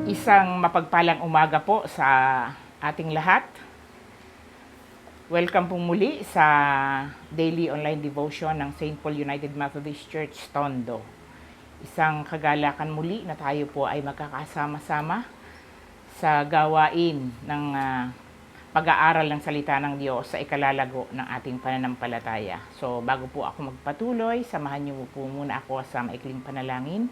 Isang mapagpalang umaga po sa ating lahat. Welcome po muli sa daily online devotion ng St. Paul United Methodist Church, Tondo. Isang kagalakan muli na tayo po ay magkakasama-sama sa gawain ng pag-aaral ng salita ng Diyos sa ikalalago ng ating pananampalataya. So bago po ako magpatuloy, samahan niyo po muna ako sa maikling panalangin.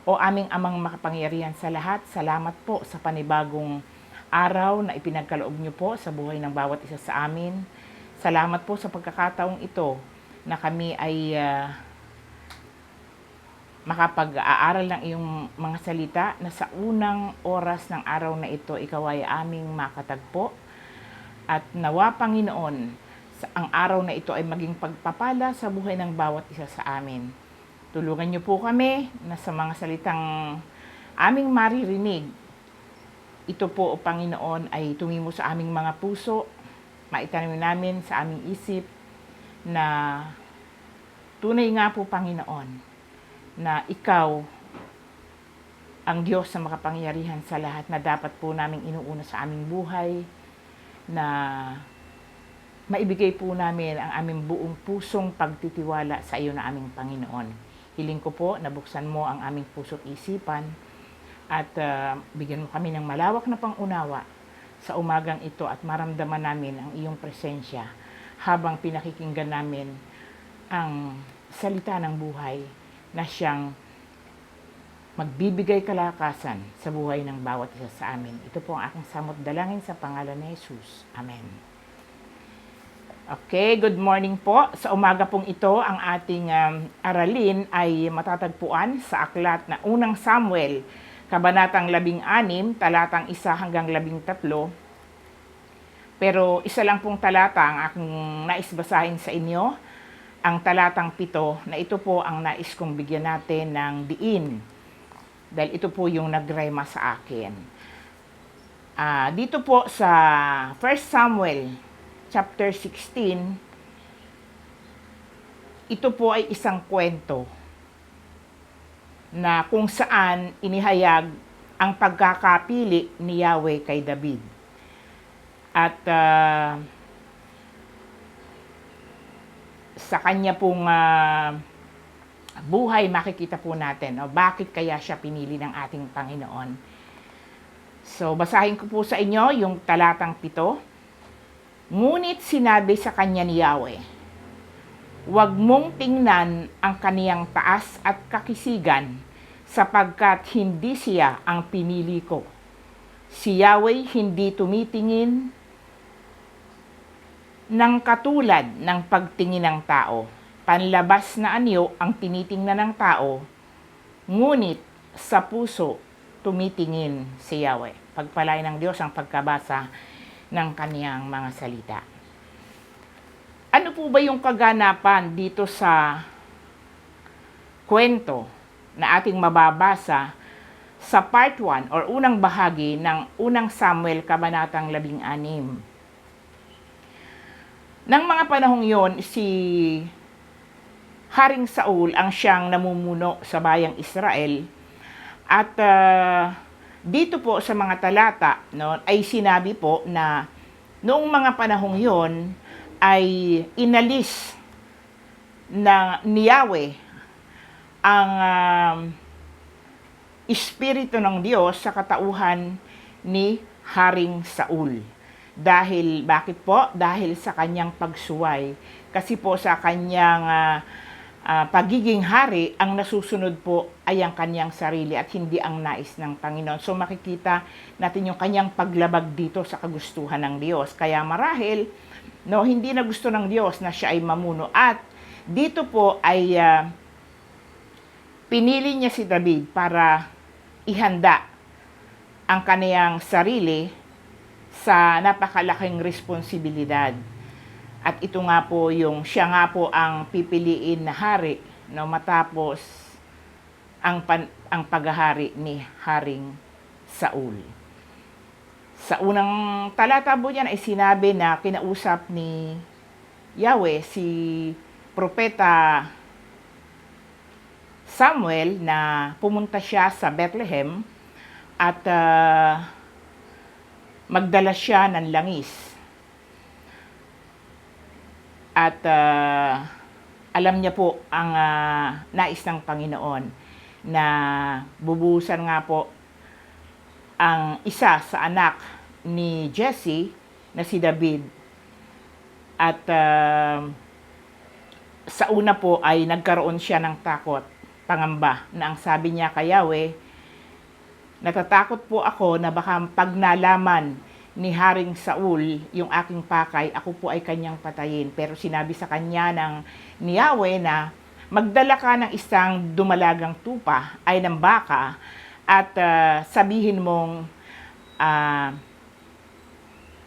O aming amang makapangyarihan sa lahat, salamat po sa panibagong araw na ipinagkaloob niyo po sa buhay ng bawat isa sa amin. Salamat po sa pagkakataong ito na kami ay makapag-aaral ng iyong mga salita na sa unang oras ng araw na ito, ikaw ay aming makatagpo. At nawa, Panginoon, ang araw na ito ay maging pagpapala sa buhay ng bawat isa sa amin. Tulungan niyo po kami na sa mga salitang aming maririnig, ito po, o Panginoon, ay tumimo sa aming mga puso, maitanim namin sa aming isip na tunay nga po, Panginoon, na Ikaw ang Diyos na makapangyarihan sa lahat na dapat po naming inuuna sa aming buhay, na maibigay po namin ang aming buong pusong pagtitiwala sa iyo na aming Panginoon. Hiling ko po na buksan mo ang aming puso't isipan at bigyan mo kami ng malawak na pangunawa sa umagang ito at maramdaman namin ang iyong presensya habang pinakikinggan namin ang salita ng buhay na siyang magbibigay kalakasan sa buhay ng bawat isa sa amin. Ito po ang aking samot dalangin sa pangalan ni Jesus. Amen. Okay, good morning po. Sa umaga pong ito, ang ating aralin ay matatagpuan sa aklat na Unang Samuel, Kabanatang 16, talatang 1 hanggang 13. Pero isa lang pong talata ang aking naisbasahin sa inyo, ang talatang 7, na ito po ang nais kong bigyan natin ng diin. Dahil ito po yung nagrema sa akin. Dito po sa 1 Samuel, chapter 16, ito po ay isang kwento na kung saan inihayag ang pagkakapili ni Yahweh kay David. At sa kanya pong buhay, makikita po natin bakit kaya siya pinili ng ating Panginoon. So, basahin ko po sa inyo yung talatang 7. Ngunit sinabi sa kanya ni Yahweh, huwag mong tingnan ang kaniyang taas at kakisigan, sapagkat hindi siya ang pinili ko. Si Yahweh hindi tumitingin ng katulad ng pagtingin ng tao. Panlabas na anyo ang tinitingnan ng tao, ngunit sa puso tumitingin si Yahweh. Pagpalain ng Diyos ang pagkabasa ng kaniyang mga salita. Ano po ba yung kaganapan dito sa kwento na ating mababasa sa part 1 or unang bahagi ng Unang Samuel, Kabanatang 16? Nang mga panahong yon, si Haring Saul ang siyang namumuno sa bayang Israel at dito po sa mga talata ay sinabi po na noong mga panahong yon ay inalis ni Yahweh ang Espiritu ng Diyos sa katauhan ni Haring Saul. Dahil, bakit po? Dahil sa kanyang pagsuway. Kasi po sa kanyang pagiging hari, ang nasusunod po ay ang kanyang sarili at hindi ang nais ng Panginoon. So makikita natin yung kanyang paglabag dito sa kagustuhan ng Diyos. Kaya marahil, hindi na gusto ng Diyos na siya ay mamuno. At dito po ay pinili niya si David para ihanda ang kaniyang sarili sa napakalaking responsibilidad. At ito nga po siya nga po ang pipiliin na hari matapos ang paghahari ni Haring Saul. Sa unang talata po niyan ay sinabi na kinausap ni Yahweh si Propeta Samuel na pumunta siya sa Bethlehem at magdala siya ng langis. At alam niya po ang nais ng Panginoon na bubuhusan nga po ang isa sa anak ni Jesse na si David. At sa una po ay nagkaroon siya ng takot, pangamba, na ang sabi niya kay Yahweh, natatakot po ako na baka pag nalaman ni Haring Saul yung aking pakay, ako po ay kanyang patayin. Pero sinabi sa kanya ni Yahweh na magdala ka ng isang dumalagang tupa ay ng baka at sabihin mong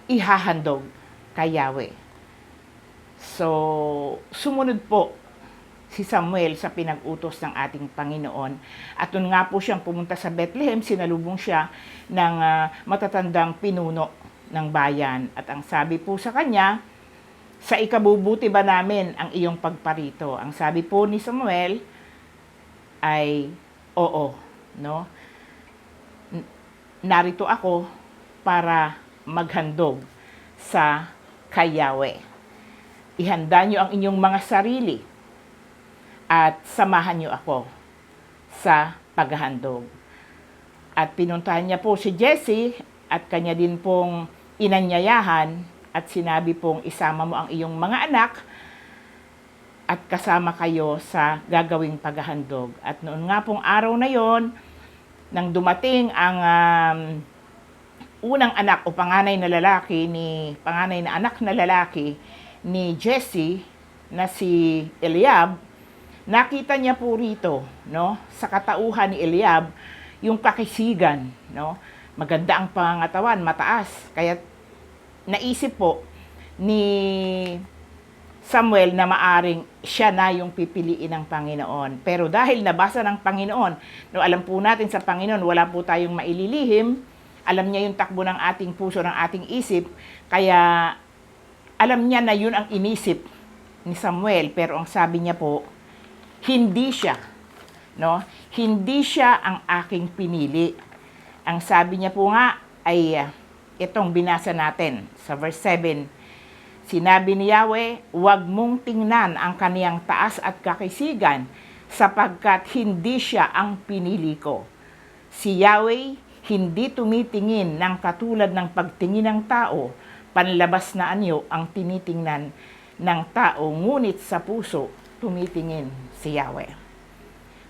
ihahandog kay Yahweh. So, sumunod po si Samuel sa pinag-utos ng ating Panginoon. At doon nga po siyang pumunta sa Bethlehem, sinalubong siya ng matatandang pinuno ng bayan. At ang sabi po sa kanya, sa ikabubuti ba namin ang iyong pagparito? Ang sabi po ni Samuel ay, oo, no? Narito ako para maghandog sa kay Yahweh. Ihanda niyo ang inyong mga sarili at samahan niyo ako sa paghahandog. At pinuntahan niya po si Jesse at kanya din pong inanyayahan at sinabi pong isama mo ang iyong mga anak at kasama kayo sa gagawing paghahandog. At noon nga pong araw na yon, nang dumating ang unang anak o panganay na anak na lalaki ni Jesse na si Eliab, nakita niya po rito, no, sa katauhan ni Eliab, yung kakisigan, no, maganda ang pangangatawan, mataas. Kaya naisip po ni Samuel na maaring siya na yung pipiliin ng Panginoon. Pero dahil nabasa ng Panginoon, no, alam po natin sa Panginoon, wala po tayong maililihim, alam niya yung takbo ng ating puso, ng ating isip, kaya alam niya na yun ang inisip ni Samuel. Pero ang sabi niya po, hindi siya, no? Hindi siya ang aking pinili. Ang sabi niya po nga ay itong binasa natin sa verse 7. Sinabi ni Yahweh, huwag mong tingnan ang kaniyang taas at kakisigan sapagkat hindi siya ang pinili ko. Si Yahweh hindi tumitingin ng katulad ng pagtingin ng tao, panlabas na anyo ang tinitingnan ng tao, ngunit sa puso tumitingin si Yahweh.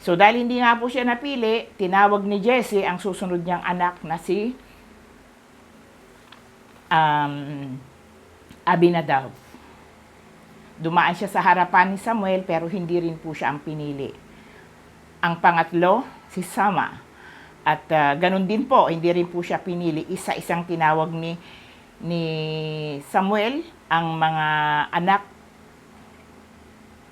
So dahil hindi nga po siya napili, tinawag ni Jesse ang susunod niyang anak na si Abinadab. Dumaan siya sa harapan ni Samuel pero hindi rin po siya ang pinili. Ang pangatlo, si Sama. At ganun din po, hindi rin po siya pinili. Isa-isang tinawag ni Samuel ang mga anak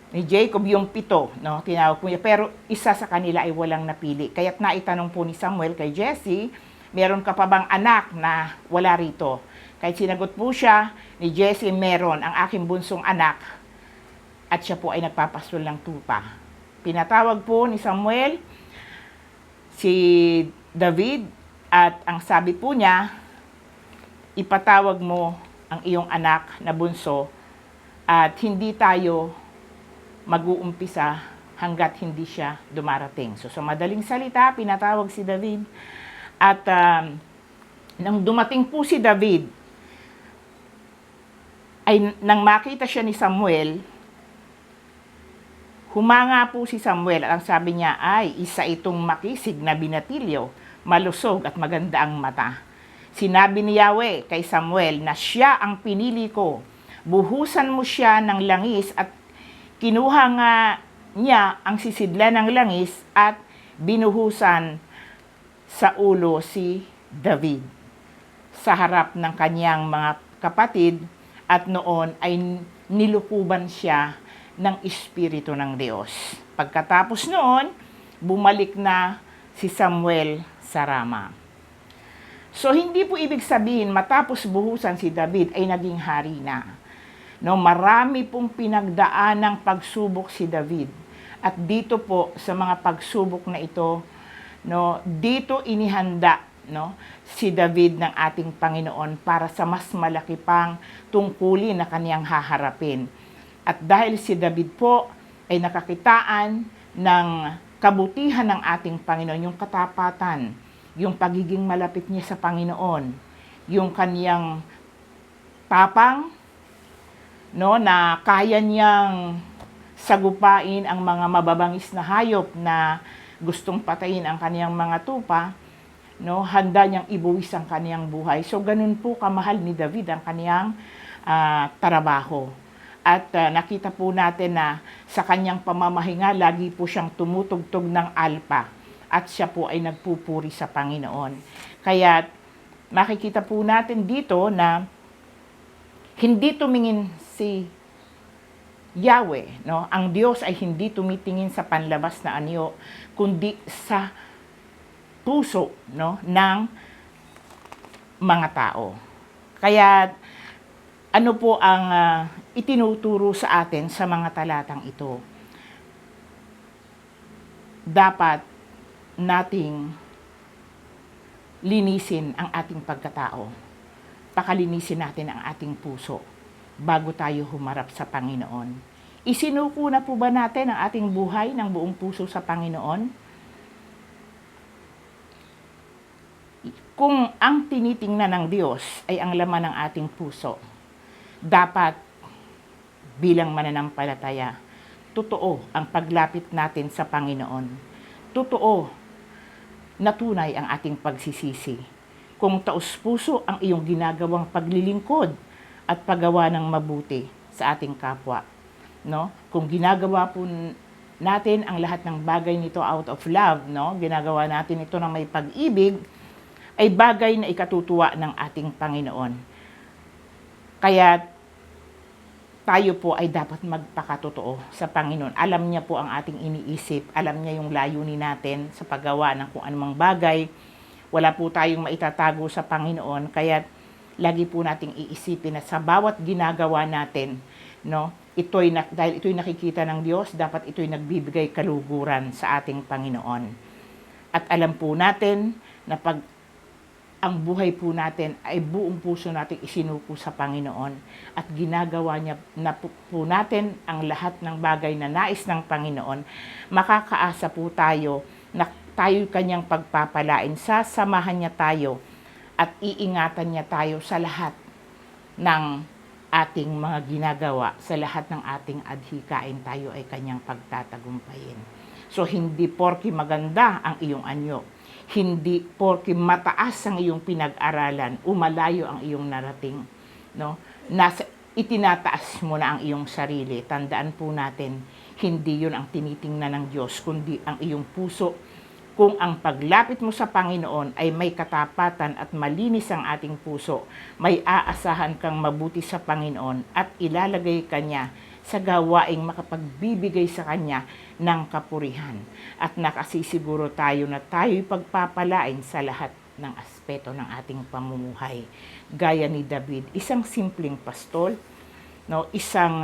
ni Jacob, yung 7, no? Tinawag po niya. Pero isa sa kanila ay walang napili. Kaya't naitanong po ni Samuel kay Jesse, meron ka pa bang anak na wala rito? Kahit sinagot po siya ni Jesse, meron, ang aking bunsong anak. At siya po ay nagpapastol ng tupa. Pinatawag po ni Samuel si David at ang sabi po niya, ipatawag mo ang iyong anak na bunso at hindi tayo mag-uumpisa hanggat hindi siya dumarating. So sa madaling salita, pinatawag si David at nang dumating po si David, ay nang makita siya ni Samuel, humanga po si Samuel at ang sabi niya ay isa itong makisig na binatilyo, malusog at maganda ang mata. Sinabi ni Yahweh kay Samuel na siya ang pinili ko. Buhusan mo siya ng langis at kinuha nga niya ang sisidlan ng langis at binuhusan sa ulo si David sa harap ng kanyang mga kapatid at noon ay nilukuban siya ng Espiritu ng Diyos. Pagkatapos noon, bumalik na si Samuel sa Rama. So, hindi po ibig sabihin matapos buhusan si David ay naging hari na. No, marami pong pinagdaan ng pagsubok si David. At dito po sa mga pagsubok na ito, no, dito inihanda no, si David ng ating Panginoon para sa mas malaki pang tungkulin na kaniyang haharapin. At dahil si David po ay nakakitaan ng kabutihan ng ating Panginoon, yung katapatan, yung pagiging malapit niya sa Panginoon, yung kaniyang tapang, no, na kaya niyang sagupain ang mga mababangis na hayop na gustong patayin ang kaniyang mga tupa, no, handa niyang ibuwis ang kaniyang buhay. So ganun po kamahal ni David ang kaniyang trabaho. At nakita po natin na sa kanyang pamamahinga, lagi po siyang tumutugtog ng alpa at siya po ay nagpupuri sa Panginoon. Kaya makikita po natin dito na hindi tumingin si Yahweh, no? Ang Diyos ay hindi tumitingin sa panlabas na anyo, kundi sa puso, no, ng mga tao. Kaya ano po ang itinuturo sa atin sa mga talatang ito? Dapat nating linisin ang ating pagkatao. Pakalinisin natin ang ating puso bago tayo humarap sa Panginoon. Isinuko na po ba natin ang ating buhay ng buong puso sa Panginoon? Kung ang tinitingnan ng Diyos ay ang laman ng ating puso, dapat bilang mananampalataya, totoo ang paglapit natin sa Panginoon. Totoo na tunay ang ating pagsisisi. Kung taos-puso ang iyong ginagawang paglilingkod at paggawa ng mabuti sa ating kapwa, no? Kung ginagawa po natin ang lahat ng bagay nito out of love, no? Ginagawa natin ito ng may pag-ibig, ay bagay na ikatutuwa ng ating Panginoon. Kaya tayo po ay dapat magpakatotoo sa Panginoon. Alam niya po ang ating iniisip, alam niya yung layunin natin sa paggawa ng kung anumang bagay. Wala po tayong maitatago sa Panginoon, kaya lagi po nating iisipin na sa bawat ginagawa natin, no, dahil ito'y nakikita ng Diyos, dapat ito'y nagbibigay kaluguran sa ating Panginoon. At alam po natin na pag ang buhay po natin ay buong puso natin isinuko sa Panginoon at ginagawa niya na po natin ang lahat ng bagay na nais ng Panginoon, makakaasa po tayo na tayo kanyang pagpapalain, sasamahan niya tayo at iingatan niya tayo sa lahat ng ating mga ginagawa, sa lahat ng ating adhikain, tayo ay kanyang pagtatagumpayin. So hindi porke maganda ang iyong anyo, hindi porke mataas ang iyong pinag-aralan, umalayo ang iyong narating, no? Itinataas mo na ang iyong sarili. Tandaan po natin, hindi yun ang tinitingnan ng Diyos, kundi ang iyong puso. Kung ang paglapit mo sa Panginoon ay may katapatan at malinis ang ating puso, may aasahan kang mabuti sa Panginoon at ilalagay ka niya sa gawaing makapagbibigay sa Kanya ng kapurihan. At nakasisiguro tayo na tayo'y pagpapalain sa lahat ng aspeto ng ating pamumuhay. Gaya ni David, isang simpleng pastol, no, isang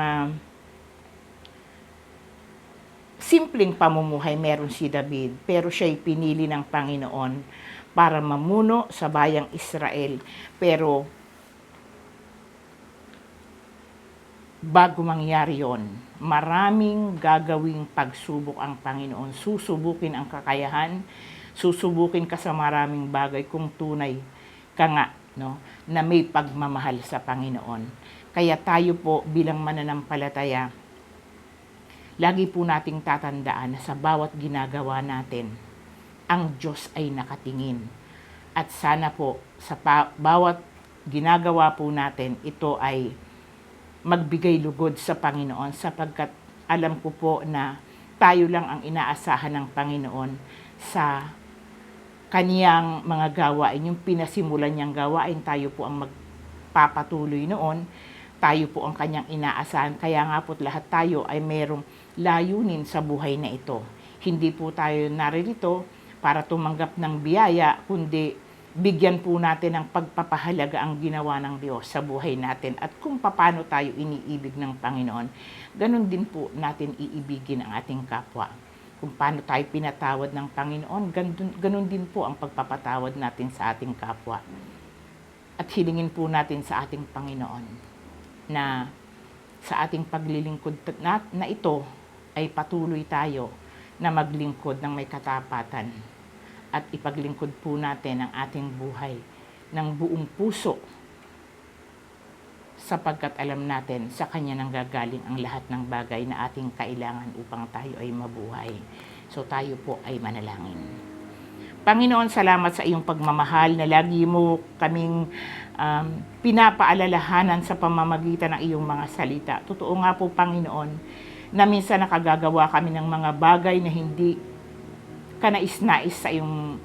simpleng pamumuhay meron si David, pero siya'y pinili ng Panginoon para mamuno sa bayang Israel. Pero bago mangyari yon, maraming gagawing pagsubok ang Panginoon. Susubukin ang kakayahan, susubukin ka sa maraming bagay kung tunay ka nga, no, na may pagmamahal sa Panginoon. Kaya tayo po bilang mananampalataya, lagi po nating tatandaan na sa bawat ginagawa natin, ang Diyos ay nakatingin. At sana po sa bawat ginagawa po natin, ito ay magbigay lugod sa Panginoon, sapagkat alam ko po na tayo lang ang inaasahan ng Panginoon sa kaniyang mga gawain. Yung pinasimulan niyang gawain, tayo po ang magpapatuloy noon. Tayo po ang kanyang inaasahan. Kaya nga po lahat tayo ay mayroong layunin sa buhay na ito. Hindi po tayo naririto para tumanggap ng biyaya, kundi bigyan po natin ng pagpapahalaga ang ginawa ng Diyos sa buhay natin at kung paano tayo iniibig ng Panginoon, ganun din po natin iibigin ang ating kapwa. kung paano tayo pinatawad ng Panginoon, ganun din po ang pagpapatawad natin sa ating kapwa. At hilingin po natin sa ating Panginoon na sa ating paglilingkod na ito ay patuloy tayo na maglingkod ng may katapatan at ipaglingkod po natin ang ating buhay ng buong puso sapagkat alam natin sa Kanya nanggagaling ang lahat ng bagay na ating kailangan upang tayo ay mabuhay. So tayo po ay manalangin. Panginoon, salamat sa iyong pagmamahal na lagi mo kaming pinapaalalahanan sa pamamagitan ng iyong mga salita. Totoo nga po, Panginoon, na minsan nakagagawa kami ng mga bagay na hindi kanais-nais sa iyong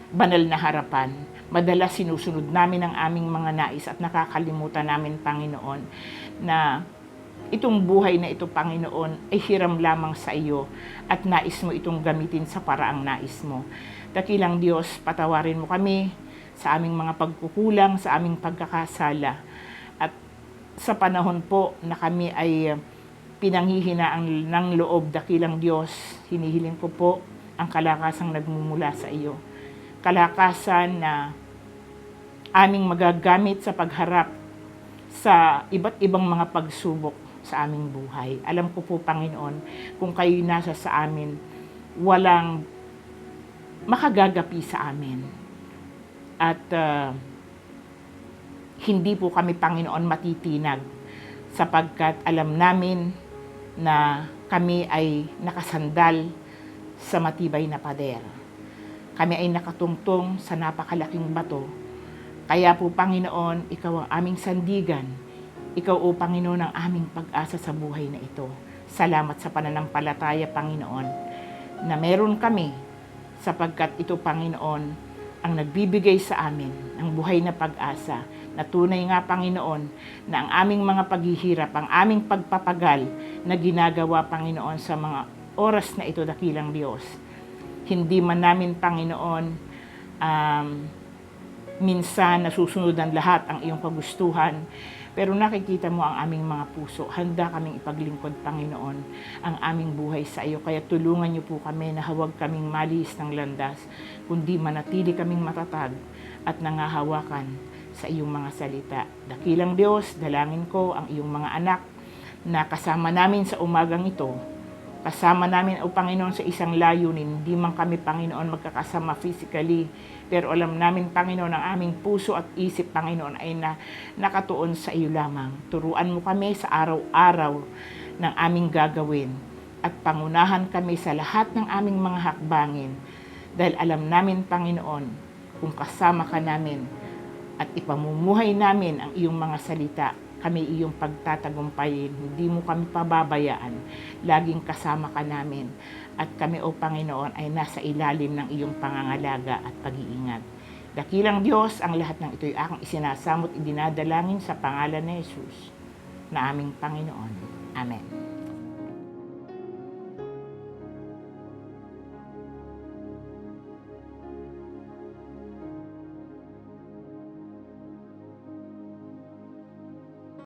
banal na harapan. Madalas sinusunod namin ang aming mga nais at nakakalimutan namin, Panginoon, na itong buhay na ito, Panginoon, ay hiram lamang sa iyo at nais mo itong gamitin sa paraang nais mo. Dakilang Diyos, patawarin mo kami sa aming mga pagkukulang, sa aming pagkakasala. At sa panahon po na kami ay pinanghihinaan ng loob, dakilang Diyos, hinihiling ko po ang kalakasang nagmumula sa iyo. Kalakasan na aming magagamit sa pagharap sa iba't ibang mga pagsubok sa aming buhay. Alam ko po, Panginoon, kung kayo nasa sa amin, walang makagagapi sa amin. At hindi po kami, Panginoon, matitinag sapagkat alam namin na kami ay nakasandal sa matibay na pader. Kami ay nakatungtong sa napakalaking bato. Kaya po, Panginoon, ikaw ang aming sandigan. Ikaw, O Panginoon, ang aming pag-asa sa buhay na ito. Salamat sa pananampalataya, Panginoon, na meron kami sapagkat ito, Panginoon, ang nagbibigay sa amin ng buhay na pag-asa. Na tunay nga, Panginoon, na ang aming mga paghihirap, ang aming pagpapagal na ginagawa, Panginoon, sa mga oras na ito, dakilang Diyos. Hindi man namin, Panginoon, minsan nasusunod ang lahat ang iyong kagustuhan, pero nakikita mo ang aming mga puso. Handa kaming ipaglingkod, Panginoon, ang aming buhay sa iyo. Kaya tulungan niyo po kami na huwag kaming malihis ng landas, kundi manatili kaming matatag at nangahawakan sa iyong mga salita. Dakilang Diyos, dalangin ko ang iyong mga anak na kasama namin sa umagang ito. Kasama namin, O Panginoon, sa isang layunin. Hindi man kami, Panginoon, magkakasama physically, pero alam namin, Panginoon, ang aming puso at isip, Panginoon, ay nakatuon sa iyo lamang. Turuan mo kami sa araw-araw ng aming gagawin at pangunahan kami sa lahat ng aming mga hakbangin dahil alam namin, Panginoon, kung kasama ka namin at ipamumuhay namin ang iyong mga salita, kami iyong pagtatagumpayin, hindi mo kami pababayaan, laging kasama ka namin. At kami, O Panginoon, ay nasa ilalim ng iyong pangangalaga at pag-iingat. Dakilang Diyos, ang lahat ng ito'y aking isinasamot, idinadalangin sa pangalan ni Jesus na aming Panginoon. Amen.